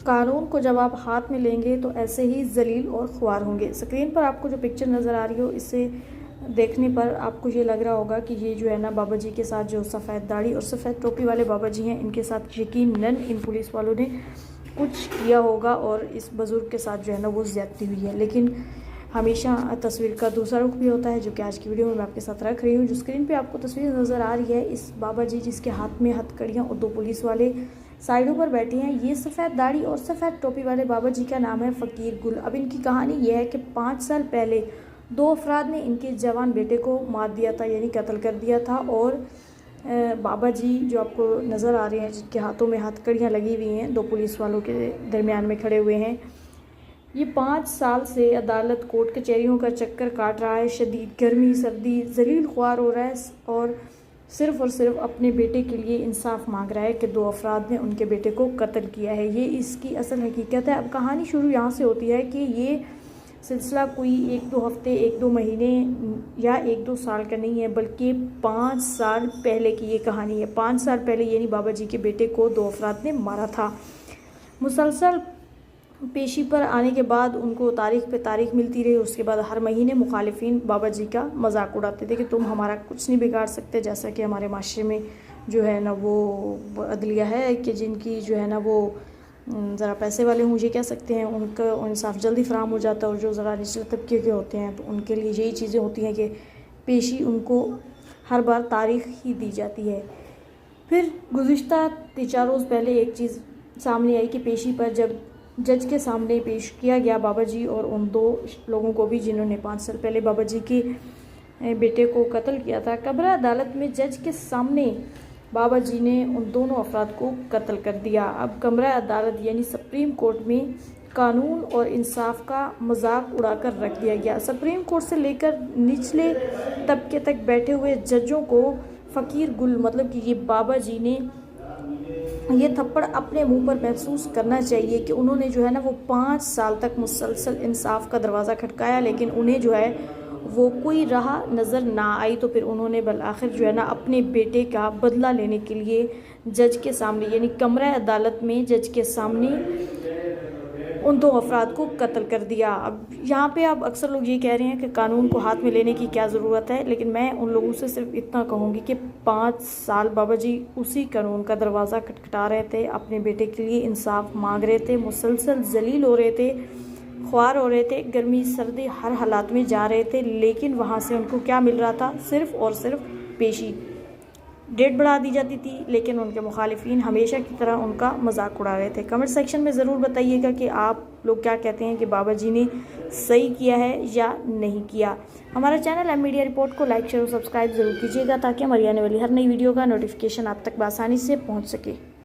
कानून को जब आप हाथ में लेंगे तो ऐसे ही जलील और ख्वार होंगे। स्क्रीन पर आपको जो पिक्चर नज़र आ रही हो, इससे देखने पर आपको ये लग रहा होगा कि ये जो है ना बाबा जी के साथ जो सफ़ेद दाढ़ी और सफ़ेद टोपी वाले बाबा जी हैं, इनके साथ यकीनन इन पुलिस वालों ने कुछ किया होगा और इस बुज़ुर्ग के साथ जो है ना वो ज़्यादती हुई है। लेकिन हमेशा तस्वीर का दूसरा रुख भी होता है, जो कि आज की वीडियो में मैं आपके साथ रख रही हूँ। जो स्क्रीन पे आपको तस्वीर नज़र आ रही है, इस बाबा जी जिसके हाथ में हथकड़ियाँ और 2 पुलिस वाले साइडों पर बैठे हैं, ये सफ़ेद दाढ़ी और सफ़ेद टोपी वाले बाबा जी का नाम है फ़कीर गुल। अब इनकी कहानी ये है कि 5 साल पहले 2 अफराद ने इनके जवान बेटे को मार दिया था, यानी कत्ल कर दिया था। और बाबा जी जो आपको नज़र आ रहे हैं, जिनके हाथों में हथकड़ियाँ लगी हुई हैं, 2 पुलिस वालों के दरमियान में खड़े हुए हैं, ये 5 साल से अदालत कोर्ट कचहरियों का चक्कर काट रहा है। शदीद गर्मी सर्दी जलील ख्वार हो रहा है और सिर्फ़ अपने बेटे के लिए इंसाफ मांग रहा है कि 2 अफराद ने उनके बेटे को कत्ल किया है। ये इसकी असल हकीकत है। अब कहानी शुरू यहाँ से होती है कि ये सिलसिला कोई 1-2 हफ्ते 1-2 महीने या 1-2 साल का नहीं है, बल्कि 5 साल पहले की ये कहानी है। 5 साल पहले यानी बाबा जी के बेटे को 2 अफराद ने मारा था। मुसलसल पेशी पर आने के बाद उनको तारीख पे तारीख मिलती रही। उसके बाद हर महीने मुखालिफिन बाबा जी का मजाक उड़ाते थे कि तुम हमारा कुछ नहीं बिगाड़ सकते। जैसा कि हमारे माशरे में जो है ना वो अदलिया है कि जिनकी जो है ना वो ज़रा पैसे वाले हों, ये कह सकते हैं, उनका इंसाफ जल्दी फराम हो जाता है। और जो ज़रा निचले तबके के होते हैं तो उनके लिए यही चीज़ें होती हैं कि पेशी उनको हर बार तारीख ही दी जाती है। फिर गुज़िश्ता 3-4 रोज़ पहले एक चीज़ सामने आई कि पेशी पर जब जज के सामने पेश किया गया बाबा जी और उन 2 लोगों को भी जिन्होंने 5 साल पहले बाबा जी के बेटे को कत्ल किया था। कब्रा अदालत में जज के सामने बाबा जी ने उन दोनों अफराद को कत्ल कर दिया। अब कमरा अदालत यानी सुप्रीम कोर्ट में कानून और इंसाफ का मजाक उड़ाकर रख दिया गया। सुप्रीम कोर्ट से लेकर निचले तबके तक बैठे हुए जजों को फ़कीर गुल मतलब कि ये बाबा जी ने ये थप्पड़ अपने मुंह पर महसूस करना चाहिए कि उन्होंने जो है ना वो 5 साल तक मुसलसल इंसाफ का दरवाज़ा खटकाया, लेकिन उन्हें जो है वो कोई राह नज़र ना आई। तो फिर उन्होंने बल आखिर जो है ना अपने बेटे का बदला लेने के लिए जज के सामने यानी कमरा अदालत में जज के सामने उन 2 अफराद को कत्ल कर दिया। अब यहाँ पे अब अक्सर लोग ये कह रहे हैं कि कानून को हाथ में लेने की क्या ज़रूरत है, लेकिन मैं उन लोगों से सिर्फ इतना कहूँगी कि 5 साल बाबा जी उसी कानून का दरवाज़ा खटखटा रहे थे, अपने बेटे के लिए इंसाफ मांग रहे थे, मुसलसल जलील हो रहे थे, ख्वार हो रहे थे, गर्मी सर्दी हर हालात में जा रहे थे, लेकिन वहाँ से उनको क्या मिल रहा था? सिर्फ़ और सिर्फ पेशी। डेट बढ़ा दी जाती थी, लेकिन उनके मुखालिफिन हमेशा की तरह उनका मजाक उड़ा रहे थे। कमेंट सेक्शन में ज़रूर बताइएगा कि आप लोग क्या कहते हैं कि बाबा जी ने सही किया है या नहीं किया। हमारा चैनल एम मीडिया रिपोर्ट को लाइक शेयर और सब्सक्राइब ज़रूर कीजिएगा ताकि हमारी आने वाली हर नई वीडियो का नोटिफिकेशन आप तक आसानी से पहुँच सके।